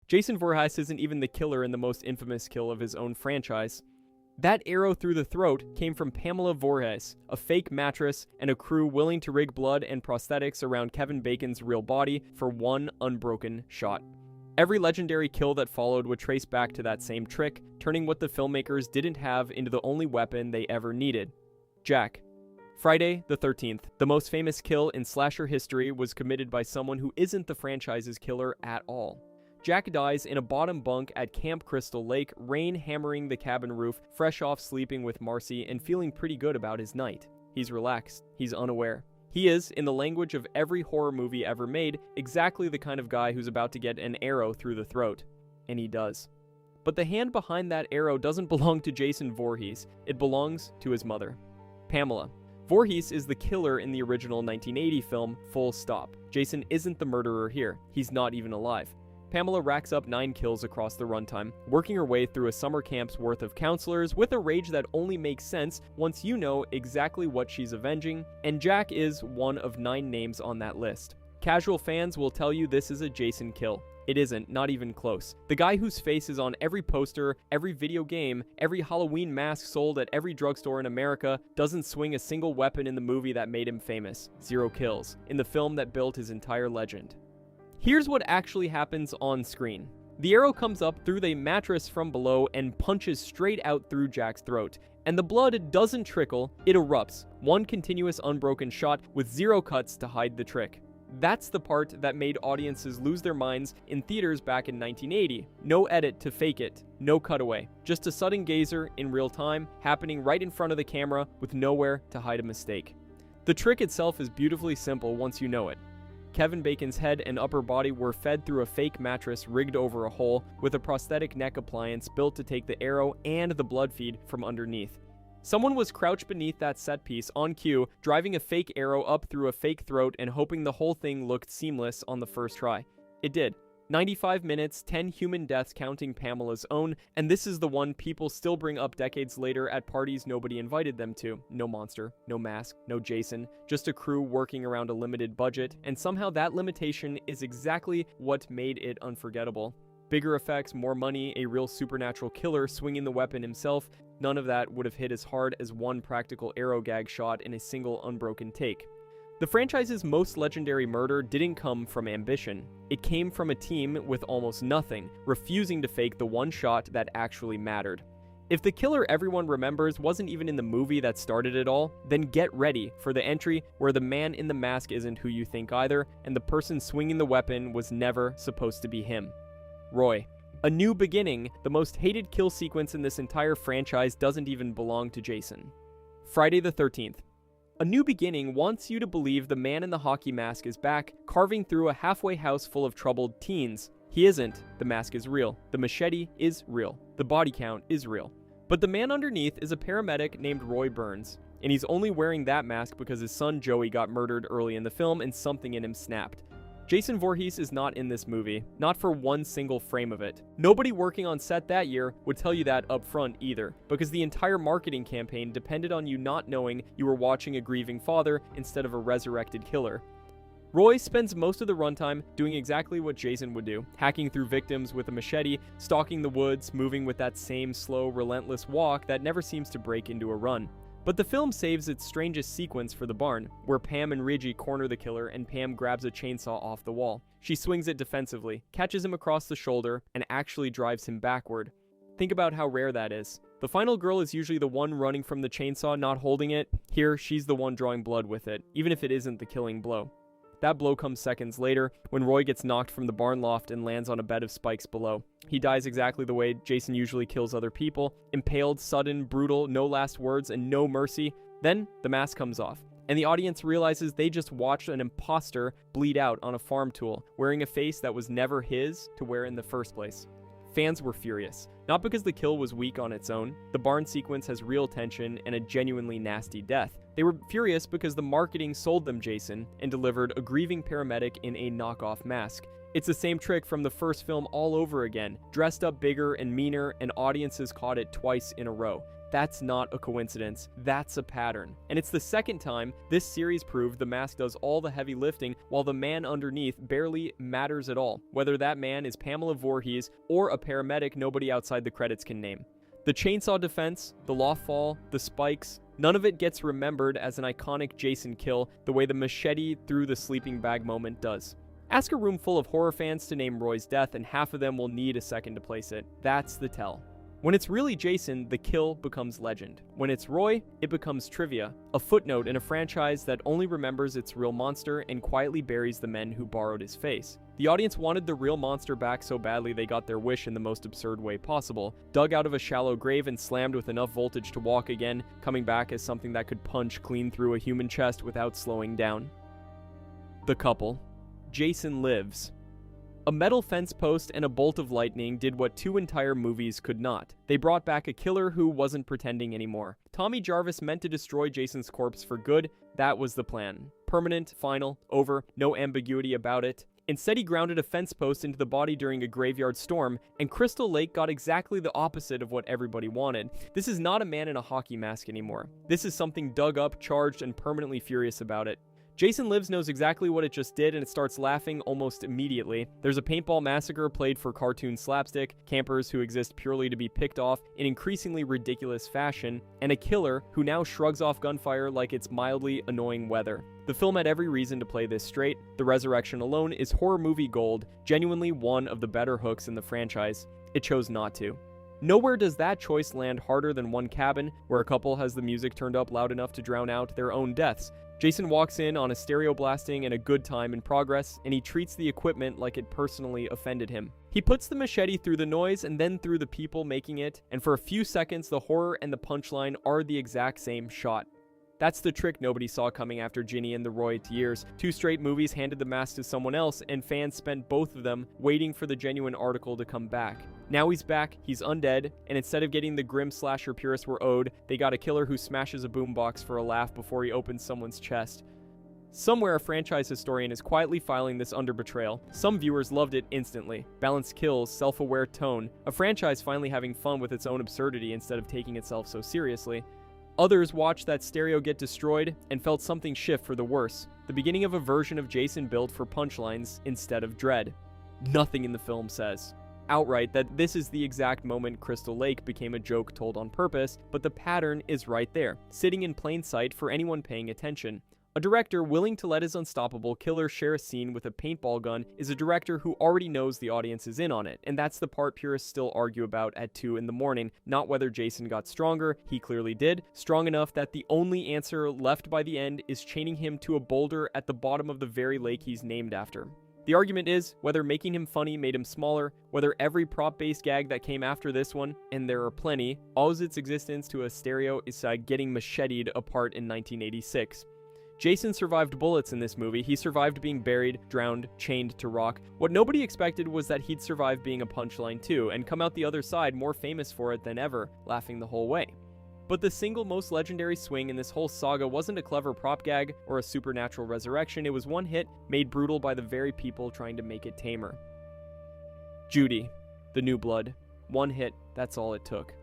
Jason Voorhees isn't even the killer in the most infamous kill of his own franchise. That arrow through the throat came from Pamela Voorhees, a fake mattress, and a crew willing to rig blood and prosthetics around Kevin Bacon's real body for one unbroken shot. Every legendary kill that followed would trace back to that same trick, turning what the filmmakers didn't have into the only weapon they ever needed: Jack. Friday the 13th, the most famous kill in slasher history, was committed by someone who isn't the franchise's killer at all. Jack dies in a bottom bunk at Camp Crystal Lake, rain hammering the cabin roof, fresh off sleeping with Marcy and feeling pretty good about his night. He's relaxed. He's unaware. He is, in the language of every horror movie ever made, exactly the kind of guy who's about to get an arrow through the throat. And he does. But the hand behind that arrow doesn't belong to Jason Voorhees. It belongs to his mother, Pamela. Voorhees is the killer in the original 1980 film, full stop. Jason isn't the murderer here. He's not even alive. Pamela racks up 9 kills across the runtime, working her way through a summer camp's worth of counselors with a rage that only makes sense once you know exactly what she's avenging, and Jack is one of 9 names on that list. Casual fans will tell you this is a Jason kill. It isn't, not even close. The guy whose face is on every poster, every video game, every Halloween mask sold at every drugstore in America doesn't swing a single weapon in the movie that made him famous. 0 kills. In the film that built his entire legend. Here's what actually happens on screen. The arrow comes up through the mattress from below and punches straight out through Jack's throat. And the blood doesn't trickle, it erupts. One continuous unbroken shot with 0 cuts to hide the trick. That's the part that made audiences lose their minds in theaters back in 1980. No edit to fake it, no cutaway. Just a sudden gazer in real time, happening right in front of the camera with nowhere to hide a mistake. The trick itself is beautifully simple once you know it. Kevin Bacon's head and upper body were fed through a fake mattress rigged over a hole with a prosthetic neck appliance built to take the arrow and the blood feed from underneath. Someone was crouched beneath that set piece on cue, driving a fake arrow up through a fake throat and hoping the whole thing looked seamless on the first try. It did. 95 minutes, 10 human deaths counting Pamela's own, and this is the one people still bring up decades later at parties nobody invited them to. No monster, no mask, no Jason, just a crew working around a limited budget, and somehow that limitation is exactly what made it unforgettable. Bigger effects, more money, a real supernatural killer swinging the weapon himself, none of that would have hit as hard as one practical arrow gag shot in a single unbroken take. The franchise's most legendary murder didn't come from ambition. It came from a team with almost nothing, refusing to fake the one shot that actually mattered. If the killer everyone remembers wasn't even in the movie that started it all, then get ready for the entry where the man in the mask isn't who you think either, and the person swinging the weapon was never supposed to be him. Roy. A new beginning, the most hated kill sequence in this entire franchise doesn't even belong to Jason. Friday the 13th. A New Beginning wants you to believe the man in the hockey mask is back, carving through a halfway house full of troubled teens. He isn't. The mask is real. The machete is real. The body count is real. But the man underneath is a paramedic named Roy Burns, and he's only wearing that mask because his son Joey got murdered early in the film and something in him snapped. Jason Voorhees is not in this movie, not for one single frame of it. Nobody working on set that year would tell you that up front either, because the entire marketing campaign depended on you not knowing you were watching a grieving father instead of a resurrected killer. Roy spends most of the runtime doing exactly what Jason would do, hacking through victims with a machete, stalking the woods, moving with that same slow, relentless walk that never seems to break into a run. But the film saves its strangest sequence for the barn, where Pam and Reggie corner the killer and Pam grabs a chainsaw off the wall. She swings it defensively, catches him across the shoulder, and actually drives him backward. Think about how rare that is. The final girl is usually the one running from the chainsaw, not holding it. Here, she's the one drawing blood with it, even if it isn't the killing blow. That blow comes seconds later, when Roy gets knocked from the barn loft and lands on a bed of spikes below. He dies exactly the way Jason usually kills other people, impaled, sudden, brutal, no last words, and no mercy. Then, the mask comes off, and the audience realizes they just watched an imposter bleed out on a farm tool, wearing a face that was never his to wear in the first place. Fans were furious, not because the kill was weak on its own. The barn sequence has real tension and a genuinely nasty death. They were furious because the marketing sold them Jason and delivered a grieving paramedic in a knockoff mask. It's the same trick from the first film all over again, dressed up bigger and meaner, and audiences caught it twice in a row. That's not a coincidence. That's a pattern. And it's the second time this series proved the mask does all the heavy lifting while the man underneath barely matters at all, whether that man is Pamela Voorhees or a paramedic nobody outside the credits can name. The chainsaw defense, the loft fall, the spikes, none of it gets remembered as an iconic Jason kill the way the machete through the sleeping bag moment does. Ask a room full of horror fans to name Roy's death and half of them will need a second to place it. That's the tell. When it's really Jason, the kill becomes legend. When it's Roy, it becomes trivia, a footnote in a franchise that only remembers its real monster and quietly buries the men who borrowed his face. The audience wanted the real monster back so badly they got their wish in the most absurd way possible, dug out of a shallow grave and slammed with enough voltage to walk again, coming back as something that could punch clean through a human chest without slowing down. The couple. Jason lives. A metal fence post and a bolt of lightning did what 2 entire movies could not. They brought back a killer who wasn't pretending anymore. Tommy Jarvis meant to destroy Jason's corpse for good. That was the plan. Permanent, final, over, no ambiguity about it. Instead, he grounded a fence post into the body during a graveyard storm, and Crystal Lake got exactly the opposite of what everybody wanted. This is not a man in a hockey mask anymore. This is something dug up, charged, and permanently furious about it. Jason Lives knows exactly what it just did and it starts laughing almost immediately. There's a paintball massacre played for cartoon slapstick, campers who exist purely to be picked off in increasingly ridiculous fashion, and a killer who now shrugs off gunfire like it's mildly annoying weather. The film had every reason to play this straight. The resurrection alone is horror movie gold, genuinely one of the better hooks in the franchise. It chose not to. Nowhere does that choice land harder than One Cabin, where a couple has the music turned up loud enough to drown out their own deaths. Jason walks in on a stereo blasting and a good time in progress, and he treats the equipment like it personally offended him. He puts the machete through the noise and then through the people making it, and for a few seconds the horror and the punchline are the exact same shot. That's the trick nobody saw coming after Ginny and the Roy years. 2 straight movies handed the mask to someone else, and fans spent both of them waiting for the genuine article to come back. Now he's back, he's undead, and instead of getting the grim slasher purists were owed, they got a killer who smashes a boombox for a laugh before he opens someone's chest. Somewhere a franchise historian is quietly filing this under betrayal. Some viewers loved it instantly. Balanced kills, self-aware tone, a franchise finally having fun with its own absurdity instead of taking itself so seriously. Others watched that stereo get destroyed and felt something shift for the worse. The beginning of a version of Jason built for punchlines instead of dread. Nothing in the film says outright that this is the exact moment Crystal Lake became a joke told on purpose, but the pattern is right there, sitting in plain sight for anyone paying attention. A director willing to let his unstoppable killer share a scene with a paintball gun is a director who already knows the audience is in on it, and that's the part purists still argue about at 2 in the morning, not whether Jason got stronger, he clearly did, strong enough that the only answer left by the end is chaining him to a boulder at the bottom of the very lake he's named after. The argument is whether making him funny made him smaller, whether every prop-based gag that came after this one, and there are plenty, owes its existence to a stereo getting macheted apart in 1986. Jason survived bullets in this movie. He survived being buried, drowned, chained to rock. What nobody expected was that he'd survive being a punchline too, and come out the other side more famous for it than ever, laughing the whole way. But the single most legendary swing in this whole saga wasn't a clever prop gag or a supernatural resurrection, it was one hit made brutal by the very people trying to make it tamer. Judy, the new blood. One hit, that's all it took.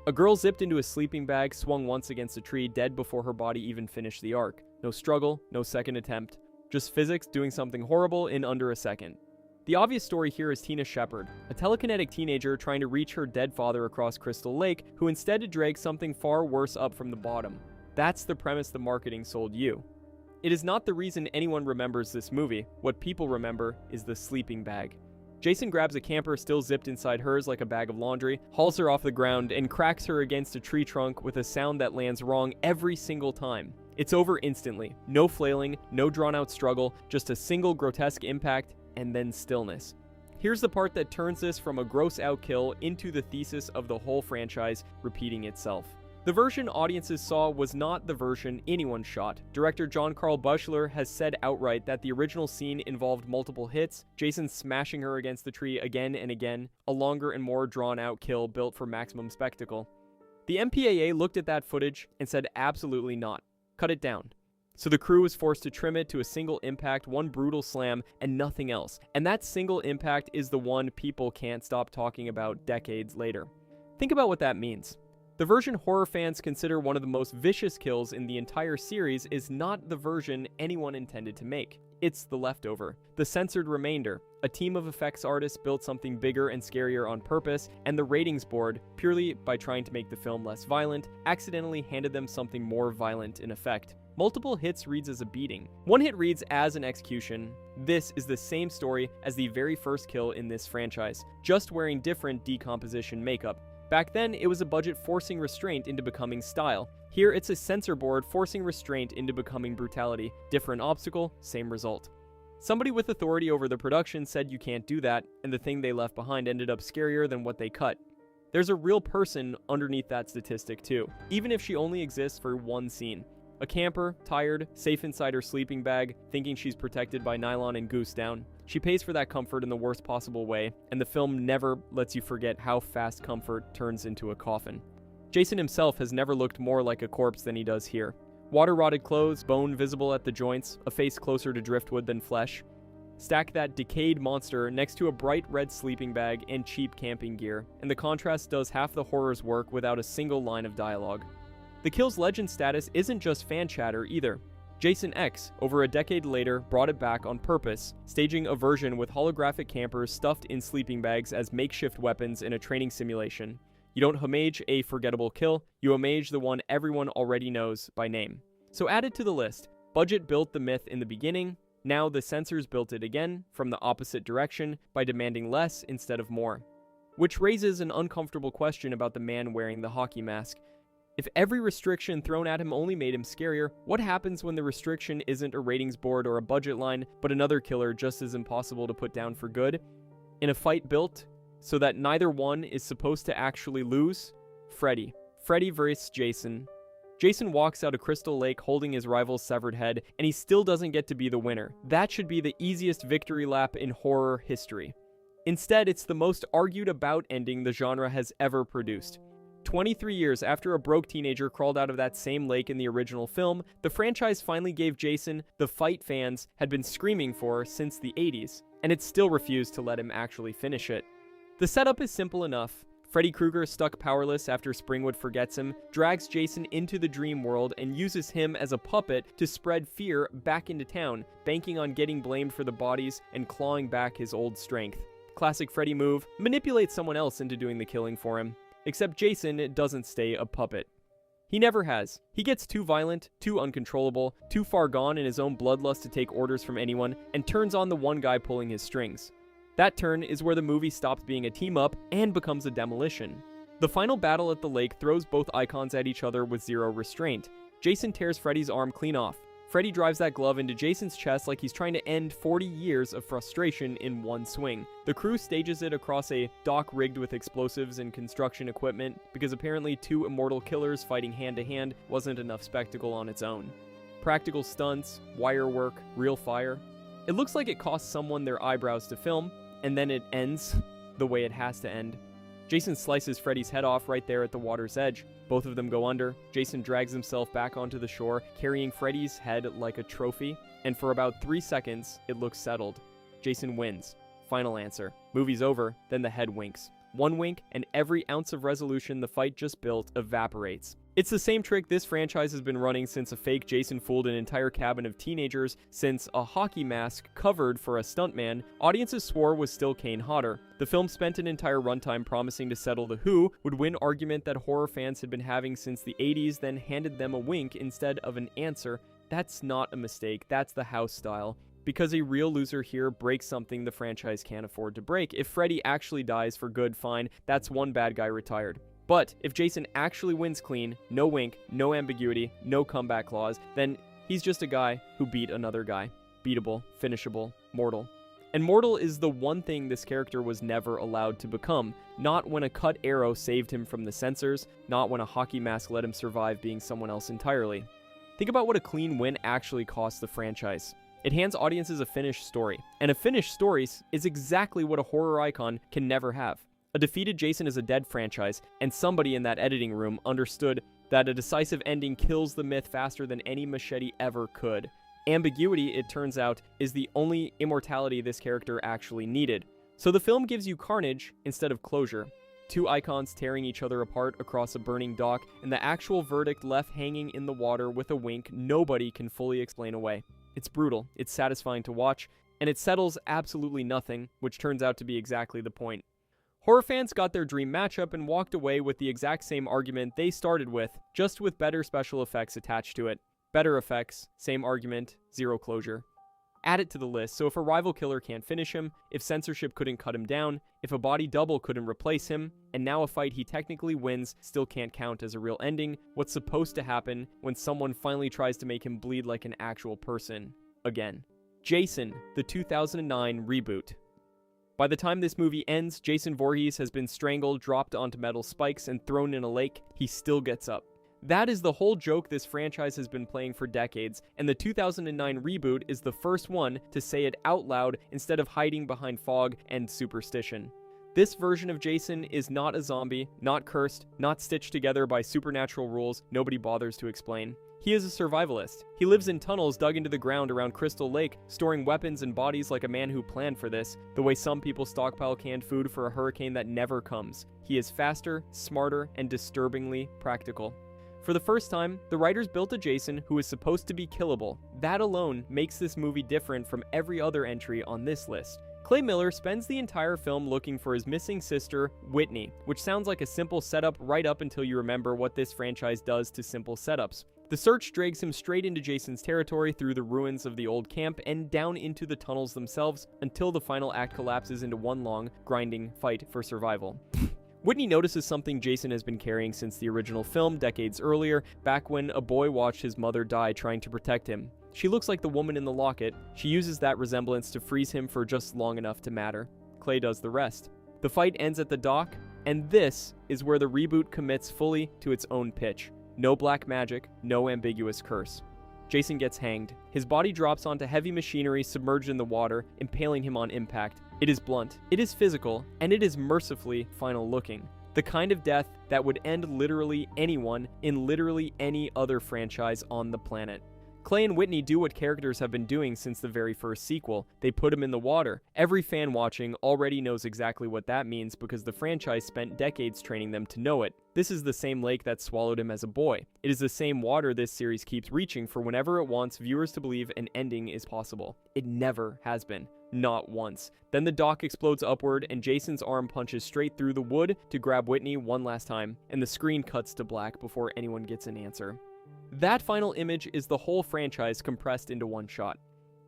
A girl zipped into a sleeping bag, swung once against a tree, dead before her body even finished the arc. No struggle, no second attempt. Just physics doing something horrible in under a second. The obvious story here is Tina Shepard, a telekinetic teenager trying to reach her dead father across Crystal Lake, who instead dragged something far worse up from the bottom. That's the premise the marketing sold you. It is not the reason anyone remembers this movie. What people remember is the sleeping bag. Jason grabs a camper still zipped inside hers like a bag of laundry, hauls her off the ground, and cracks her against a tree trunk with a sound that lands wrong every single time. It's over instantly. No flailing, no drawn-out struggle, just a single grotesque impact, and then stillness. Here's the part that turns this from a gross-out kill into the thesis of the whole franchise repeating itself. The version audiences saw was not the version anyone shot. Director John Carl Buechler has said outright that the original scene involved multiple hits, Jason smashing her against the tree again and again, a longer and more drawn-out kill built for maximum spectacle. The MPAA looked at that footage and said absolutely not. Cut it down. So the crew was forced to trim it to a single impact, one brutal slam, and nothing else. And that single impact is the one people can't stop talking about decades later. Think about what that means. The version horror fans consider one of the most vicious kills in the entire series is not the version anyone intended to make. It's the leftover, the censored remainder. A team of effects artists built something bigger and scarier on purpose, and the ratings board, purely by trying to make the film less violent, accidentally handed them something more violent in effect. Multiple hits reads as a beating. One hit reads as an execution. This is the same story as the very first kill in this franchise, just wearing different decomposition makeup. Back then, it was a budget forcing restraint into becoming style. Here, it's a censor board forcing restraint into becoming brutality. Different obstacle, same result. Somebody with authority over the production said you can't do that, and the thing they left behind ended up scarier than what they cut. There's a real person underneath that statistic too, even if she only exists for one scene. A camper, tired, safe inside her sleeping bag, thinking she's protected by nylon and goose down. She pays for that comfort in the worst possible way, and the film never lets you forget how fast comfort turns into a coffin. Jason himself has never looked more like a corpse than he does here. Water-rotted clothes, bone visible at the joints, a face closer to driftwood than flesh. Stack that decayed monster next to a bright red sleeping bag and cheap camping gear, and the contrast does half the horror's work without a single line of dialogue. The kill's legend status isn't just fan chatter either. Jason X, over a decade later, brought it back on purpose, staging a version with holographic campers stuffed in sleeping bags as makeshift weapons in a training simulation. You don't homage a forgettable kill, you homage the one everyone already knows by name. So added to the list, budget built the myth in the beginning, now the censors built it again, from the opposite direction, by demanding less instead of more. Which raises an uncomfortable question about the man wearing the hockey mask. If every restriction thrown at him only made him scarier, what happens when the restriction isn't a ratings board or a budget line, but another killer just as impossible to put down for good? In a fight built so that neither one is supposed to actually lose? Freddy. Freddy vs. Jason. Jason walks out of Crystal Lake holding his rival's severed head, and he still doesn't get to be the winner. That should be the easiest victory lap in horror history. Instead, it's the most argued about ending the genre has ever produced. 23 years after a broke teenager crawled out of that same lake in the original film, the franchise finally gave Jason the fight fans had been screaming for since the 80s, and it still refused to let him actually finish it. The setup is simple enough. Freddy Krueger, stuck powerless after Springwood forgets him, drags Jason into the dream world and uses him as a puppet to spread fear back into town, banking on getting blamed for the bodies and clawing back his old strength. Classic Freddy move, manipulate someone else into doing the killing for him. Except Jason doesn't stay a puppet. He never has. He gets too violent, too uncontrollable, too far gone in his own bloodlust to take orders from anyone, and turns on the one guy pulling his strings. That turn is where the movie stops being a team-up and becomes a demolition. The final battle at the lake throws both icons at each other with zero restraint. Jason tears Freddy's arm clean off. Freddy drives that glove into Jason's chest like he's trying to end 40 years of frustration in one swing. The crew stages it across a dock rigged with explosives and construction equipment, because apparently two immortal killers fighting hand-to-hand wasn't enough spectacle on its own. Practical stunts, wire work, real fire. It looks like it cost someone their eyebrows to film, and then it ends the way it has to end. Jason slices Freddy's head off right there at the water's edge. Both of them go under. Jason drags himself back onto the shore, carrying Freddy's head like a trophy, and for about 3 seconds, it looks settled. Jason wins. Final answer. Movie's over, then the head winks. One wink, and every ounce of resolution the fight just built evaporates. It's the same trick this franchise has been running since a fake Jason fooled an entire cabin of teenagers, since a hockey mask covered for a stuntman, audiences swore was still Kane Hodder. The film spent an entire runtime promising to settle the who would win argument that horror fans had been having since the 80s, then handed them a wink instead of an answer. That's not a mistake, that's the house style. Because a real loser here breaks something the franchise can't afford to break. If Freddy actually dies for good, fine, that's one bad guy retired. But if Jason actually wins clean, no wink, no ambiguity, no comeback clause, then he's just a guy who beat another guy. Beatable, finishable, mortal. And mortal is the one thing this character was never allowed to become. Not when a cut arrow saved him from the censors, not when a hockey mask let him survive being someone else entirely. Think about what a clean win actually costs the franchise. It hands audiences a finished story, and a finished story is exactly what a horror icon can never have. A defeated Jason is a dead franchise, and somebody in that editing room understood that a decisive ending kills the myth faster than any machete ever could. Ambiguity, it turns out, is the only immortality this character actually needed. So the film gives you carnage instead of closure. two icons tearing each other apart across a burning dock, and the actual verdict left hanging in the water with a wink nobody can fully explain away. It's brutal, it's satisfying to watch, and it settles absolutely nothing, which turns out to be exactly the point. Horror fans got their dream matchup and walked away with the exact same argument they started with, just with better special effects attached to it. Better effects, same argument, zero closure. Add it to the list, so if a rival killer can't finish him, if censorship couldn't cut him down, if a body double couldn't replace him, and now a fight he technically wins still can't count as a real ending, what's supposed to happen when someone finally tries to make him bleed like an actual person? Again. Jason, the 2009 reboot. By the time this movie ends, Jason Voorhees has been strangled, dropped onto metal spikes, and thrown in a lake. He still gets up. That is the whole joke this franchise has been playing for decades, and the 2009 reboot is the first one to say it out loud instead of hiding behind fog and superstition. This version of Jason is not a zombie, not cursed, not stitched together by supernatural rules nobody bothers to explain. He is a survivalist. He lives in tunnels dug into the ground around Crystal Lake, storing weapons and bodies like a man who planned for this, the way some people stockpile canned food for a hurricane that never comes. He is faster, smarter, and disturbingly practical. For the first time, the writers built a Jason who is supposed to be killable. That alone makes this movie different from every other entry on this list. Clay Miller spends the entire film looking for his missing sister, Whitney, which sounds like a simple setup right up until you remember what this franchise does to simple setups. The search drags him straight into Jason's territory through the ruins of the old camp and down into the tunnels themselves until the final act collapses into one long, grinding fight for survival. Whitney notices something Jason has been carrying since the original film decades earlier, back when a boy watched his mother die trying to protect him. She looks like the woman in the locket. She uses that resemblance to freeze him for just long enough to matter. Clay does the rest. The fight ends at the dock, and this is where the reboot commits fully to its own pitch. No black magic, no ambiguous curse. Jason gets hanged. His body drops onto heavy machinery submerged in the water, impaling him on impact. It is blunt, it is physical, and it is mercifully final looking. The kind of death that would end literally anyone in literally any other franchise on the planet. Clay and Whitney do what characters have been doing since the very first sequel. They put him in the water. Every fan watching already knows exactly what that means because the franchise spent decades training them to know it. This is the same lake that swallowed him as a boy. It is the same water this series keeps reaching for whenever it wants viewers to believe an ending is possible. It never has been. Not once. Then the dock explodes upward and Jason's arm punches straight through the wood to grab Whitney one last time, and the screen cuts to black before anyone gets an answer. That final image is the whole franchise compressed into one shot.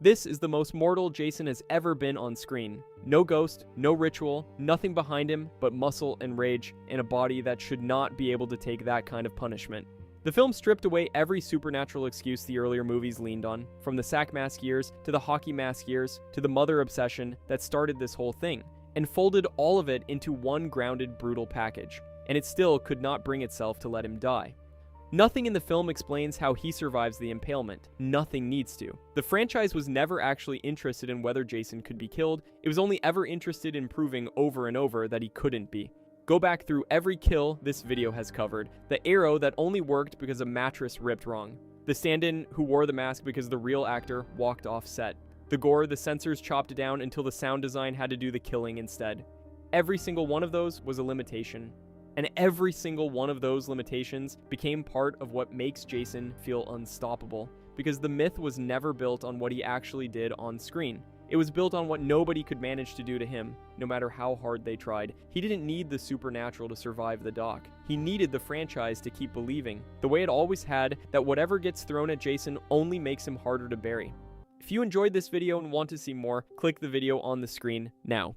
This is the most mortal Jason has ever been on screen. No ghost, no ritual, nothing behind him but muscle and rage, and a body that should not be able to take that kind of punishment. The film stripped away every supernatural excuse the earlier movies leaned on, from the sack mask years, to the hockey mask years, to the mother obsession that started this whole thing, and folded all of it into one grounded, brutal package. And it still could not bring itself to let him die. Nothing in the film explains how he survives the impalement. Nothing needs to. The franchise was never actually interested in whether Jason could be killed. It was only ever interested in proving over and over that he couldn't be. Go back through every kill this video has covered. The arrow that only worked because a mattress ripped wrong. The stand-in who wore the mask because the real actor walked off set. The gore the censors chopped down until the sound design had to do the killing instead. Every single one of those was a limitation. And every single one of those limitations became part of what makes Jason feel unstoppable, because the myth was never built on what he actually did on screen. It was built on what nobody could manage to do to him, no matter how hard they tried. He didn't need the supernatural to survive the dock. He needed the franchise to keep believing, the way it always had, that whatever gets thrown at Jason only makes him harder to bury. If you enjoyed this video and want to see more, click the video on the screen now.